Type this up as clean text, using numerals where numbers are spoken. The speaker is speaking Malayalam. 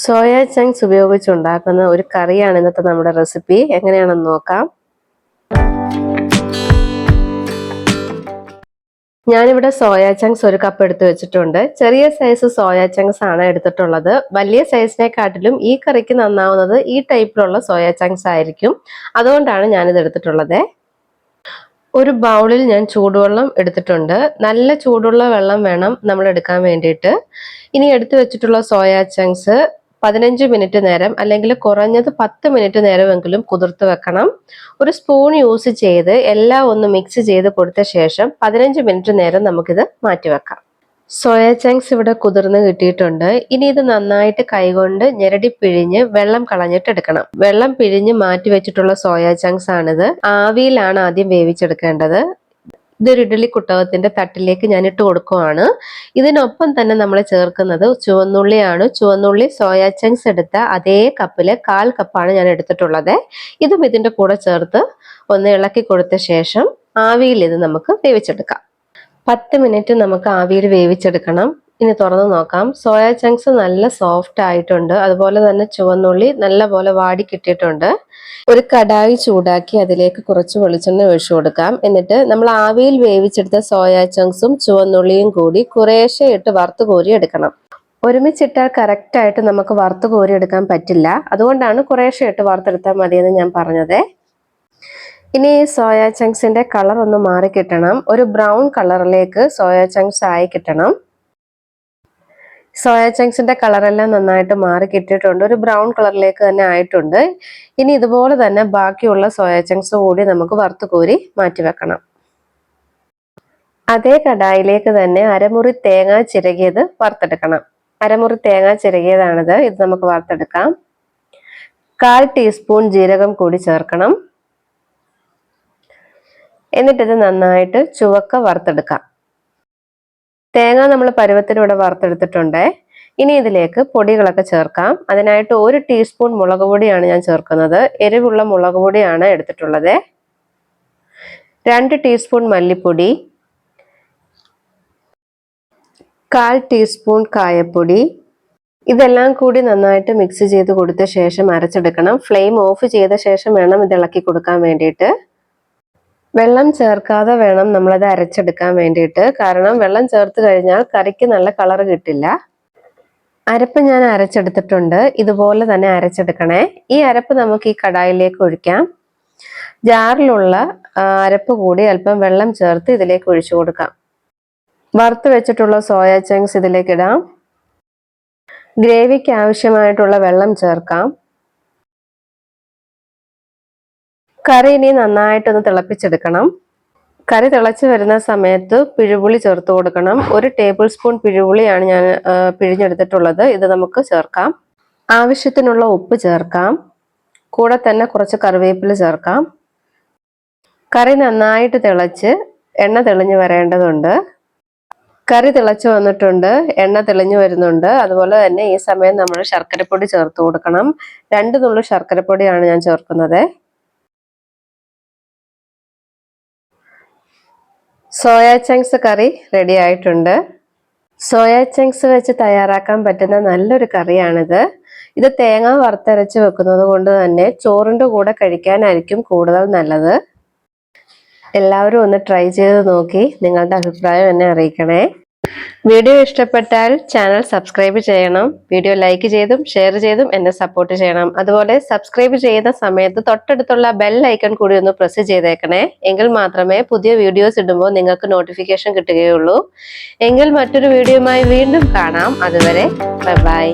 സോയ ചങ്ക്സ് ഉപയോഗിച്ചുണ്ടാക്കുന്ന ഒരു കറിയാണ് ഇന്നത്തെ നമ്മുടെ റെസിപ്പി. എങ്ങനെയാണെന്ന് നോക്കാം. ഞാനിവിടെ സോയ ചങ്ക്സ് ഒരു കപ്പ് എടുത്ത് വെച്ചിട്ടുണ്ട്. ചെറിയ സൈസ് സോയ ചങ്ക്സ് ആണ് എടുത്തിട്ടുള്ളത്. വലിയ സൈസിനെക്കാട്ടിലും ഈ കറിക്ക് നന്നാവുന്നത് ഈ ടൈപ്പിലുള്ള സോയ ചങ്ക്സ് ആയിരിക്കും. അതുകൊണ്ടാണ് ഞാനിത് എടുത്തിട്ടുള്ളത്. ഒരു ബൗളിൽ ഞാൻ ചൂടുവെള്ളം എടുത്തിട്ടുണ്ട്. നല്ല ചൂടുള്ള വെള്ളം വേണം നമ്മൾ എടുക്കാൻ വേണ്ടിയിട്ട്. ഇനി എടുത്തു വെച്ചിട്ടുള്ള സോയ ചങ്ക്സ് 15 മിനിറ്റ് നേരം അല്ലെങ്കിൽ കുറഞ്ഞത് 10 മിനിറ്റ് നേരമെങ്കിലും കുതിർത്ത് വെക്കണം. ഒരു സ്പൂൺ യൂസ് ചെയ്ത് എല്ലാം ഒന്ന് മിക്സ് ചെയ്ത് കൊടുത്ത ശേഷം 15 മിനിറ്റ് നേരം നമുക്കിത് മാറ്റിവെക്കാം. സോയ ചങ്ക്സ് ഇവിടെ കുതിർന്ന് കിട്ടിയിട്ടുണ്ട്. ഇനി ഇത് നന്നായിട്ട് കൈകൊണ്ട് ഞെരടി പിഴിഞ്ഞ് വെള്ളം കളഞ്ഞിട്ട് എടുക്കണം. വെള്ളം പിഴിഞ്ഞ് മാറ്റി വെച്ചിട്ടുള്ള സോയ ചങ്ക്സ് ആണിത്. ആവിയിലാണ് ആദ്യം വേവിച്ചെടുക്കേണ്ടത്. ഇതൊരു ഇഡ്ഡലി കുട്ടകത്തിന്റെ തട്ടിലേക്ക് ഞാൻ ഇട്ട് കൊടുക്കുവാണ്. ഇതിനൊപ്പം തന്നെ നമ്മൾ ചേർക്കുന്നത് ചുവന്നുള്ളിയാണ്. ചുവന്നുള്ളി സോയ ചങ്ക്സ് എടുത്ത അതേ കപ്പില് 1/4 കപ്പാണ് ഞാൻ എടുത്തിട്ടുള്ളത്. ഇതും ഇതിന്റെ കൂടെ ചേർത്ത് ഒന്ന് ഇളക്കി കൊടുത്ത ശേഷം ആവിയിൽ ഇത് നമുക്ക് വേവിച്ചെടുക്കാം. 10 മിനിറ്റ് നമുക്ക് ആവിയിൽ വേവിച്ചെടുക്കണം. ഇനി തുറന്നു നോക്കാം. സോയ ചങ്ക്സ് നല്ല സോഫ്റ്റ് ആയിട്ടുണ്ട്. അതുപോലെ തന്നെ ചുവന്നുള്ളി നല്ലപോലെ വാടി കിട്ടിയിട്ടുണ്ട്. ഒരു കടായി ചൂടാക്കി അതിലേക്ക് കുറച്ച് വെളിച്ചെണ്ണ ഒഴിച്ചു കൊടുക്കാം. എന്നിട്ട് നമ്മൾ ആവിയിൽ വേവിച്ചെടുത്ത സോയ ചങ്ക്സും ചുവന്നുള്ളിയും കൂടി കുറേശ്ശെ ഇട്ട് വറുത്ത് കോരി എടുക്കണം. ഒരുമിച്ചിട്ടാൽ കറക്റ്റായിട്ട് നമുക്ക് വറുത്ത് കോരി എടുക്കാൻ പറ്റില്ല. അതുകൊണ്ടാണ് കുറേശ്ശെ ഇട്ട് വറുത്തെടുത്താൽ മതിയെന്ന് ഞാൻ പറഞ്ഞത്. ഇനി സോയ ചങ്ക്സിന്റെ കളർ ഒന്ന് മാറി കിട്ടണം. ഒരു ബ്രൗൺ കളറിലേക്ക് സോയ ചങ്ക്സ് ആയി കിട്ടണം. സോയ ചങ്ക്സിന്റെ കളറെല്ലാം നന്നായിട്ട് മാറി കിട്ടിയിട്ടുണ്ട്. ഒരു ബ്രൗൺ കളറിലേക്ക് തന്നെ ആയിട്ടുണ്ട്. ഇനി ഇതുപോലെ തന്നെ ബാക്കിയുള്ള സോയ ചങ്ക്സ് കൂടി നമുക്ക് വറുത്ത് കോരി മാറ്റി വെക്കണം. അതേ കടായിലേക്ക് തന്നെ അരമുറി തേങ്ങ ചിരകിയത് വറുത്തെടുക്കണം. അരമുറി തേങ്ങ ചിരകിയതാണിത്. ഇത് നമുക്ക് വറുത്തെടുക്കാം. 1/4 ടീസ്പൂൺ ജീരകം കൂടി ചേർക്കണം. എന്നിട്ടിത് നന്നായിട്ട് ചുവക്ക വറുത്തെടുക്കാം. തേങ്ങ നമ്മൾ പരുവത്തിലൂടെ വറുത്തെടുത്തിട്ടുണ്ട്. ഇനി ഇതിലേക്ക് പൊടികളൊക്കെ ചേർക്കാം. അതിനായിട്ട് 1 ടീസ്പൂൺ മുളക് പൊടിയാണ് ഞാൻ ചേർക്കുന്നത്. എരിവുള്ള മുളക് പൊടിയാണ് എടുത്തിട്ടുള്ളത്. 2 ടീസ്പൂൺ മല്ലിപ്പൊടി, 1/4 ടീസ്പൂൺ കായപ്പൊടി. ഇതെല്ലാം കൂടി നന്നായിട്ട് മിക്സ് ചെയ്ത് കൊടുത്ത ശേഷം അരച്ചെടുക്കണം. ഫ്ലെയിം ഓഫ് ചെയ്ത ശേഷം വേണം ഇത് ഇളക്കി കൊടുക്കാൻ വേണ്ടിയിട്ട്. വെള്ളം ചേർക്കാതെ വേണം നമ്മളത് അരച്ചെടുക്കാൻ വേണ്ടിയിട്ട്. കാരണം വെള്ളം ചേർത്ത് കഴിഞ്ഞാൽ കറിക്ക് നല്ല കളർ കിട്ടില്ല. അരപ്പ് ഞാൻ അരച്ചെടുത്തിട്ടുണ്ട്. ഇതുപോലെ തന്നെ അരച്ചെടുക്കണേ. ഈ അരപ്പ് നമുക്ക് ഈ കടായിലേക്ക് ഒഴിക്കാം. ജാറിലുള്ള അരപ്പ് കൂടി അല്പം വെള്ളം ചേർത്ത് ഇതിലേക്ക് ഒഴിച്ചു കൊടുക്കാം. വറുത്ത് വെച്ചിട്ടുള്ള സോയ ചങ്ക്സ് ഇതിലേക്ക് ഇടാം. ഗ്രേവിക്ക് ആവശ്യമായിട്ടുള്ള വെള്ളം ചേർക്കാം. കറി ഇനി നന്നായിട്ടൊന്ന് തിളപ്പിച്ചെടുക്കണം. കറി തിളച്ച് വരുന്ന സമയത്ത് പിഴുപുളി ചേർത്ത് കൊടുക്കണം. 1 ടേബിൾ സ്പൂൺ പിഴുപുളിയാണ് ഞാൻ പിഴിഞ്ഞെടുത്തിട്ടുള്ളത്. ഇത് നമുക്ക് ചേർക്കാം. ആവശ്യത്തിനുള്ള ഉപ്പ് ചേർക്കാം. കൂടെ തന്നെ കുറച്ച് കറിവേപ്പില ചേർക്കാം. കറി നന്നായിട്ട് തിളച്ച് എണ്ണ തെളിഞ്ഞു വരേണ്ടതുണ്ട്. കറി തിളച്ച് വന്നിട്ടുണ്ട്. എണ്ണ തെളിഞ്ഞു വരുന്നുണ്ട്. അതുപോലെ തന്നെ ഈ സമയം നമ്മൾ ശർക്കരപ്പൊടി ചേർത്ത് കൊടുക്കണം. 2 നുള്ളു ശർക്കരപ്പൊടിയാണ് ഞാൻ ചേർക്കുന്നത്. സോയ ചങ്ക്സ് കറി റെഡി ആയിട്ടുണ്ട്. സോയ ചങ്ക്സ് വെച്ച് തയ്യാറാക്കാൻ പറ്റുന്ന നല്ലൊരു കറിയാണിത്. ഇത് തേങ്ങ വറുത്തരച്ച് വെക്കുന്നത് കൊണ്ട് തന്നെ ചോറിൻ്റെ കൂടെ കഴിക്കാനായിരിക്കും കൂടുതൽ നല്ലത്. എല്ലാവരും ഒന്ന് ട്രൈ ചെയ്ത് നോക്കി നിങ്ങളുടെ അഭിപ്രായം എന്നെ അറിയിക്കണേ. വീഡിയോ ഇഷ്ടപ്പെട്ടാൽ ചാനൽ സബ്സ്ക്രൈബ് ചെയ്യണം. വീഡിയോ ലൈക്ക് ചെയ്തും ഷെയർ ചെയ്തും എന്നെ സപ്പോർട്ട് ചെയ്യണം. അതുപോലെ സബ്സ്ക്രൈബ് ചെയ്യുന്ന സമയത്ത് തൊട്ടടുത്തുള്ള ബെൽ ഐക്കൺ കൂടി ഒന്ന് പ്രസ് ചെയ്തേക്കണേ. എങ്കിൽ മാത്രമേ പുതിയ വീഡിയോസ് ഇടുമ്പോൾ നിങ്ങൾക്ക് നോട്ടിഫിക്കേഷൻ കിട്ടുകയുള്ളൂ. എങ്കിൽ മറ്റൊരു വീഡിയോയുമായി വീണ്ടും കാണാം. അതുവരെ ബൈ ബൈ.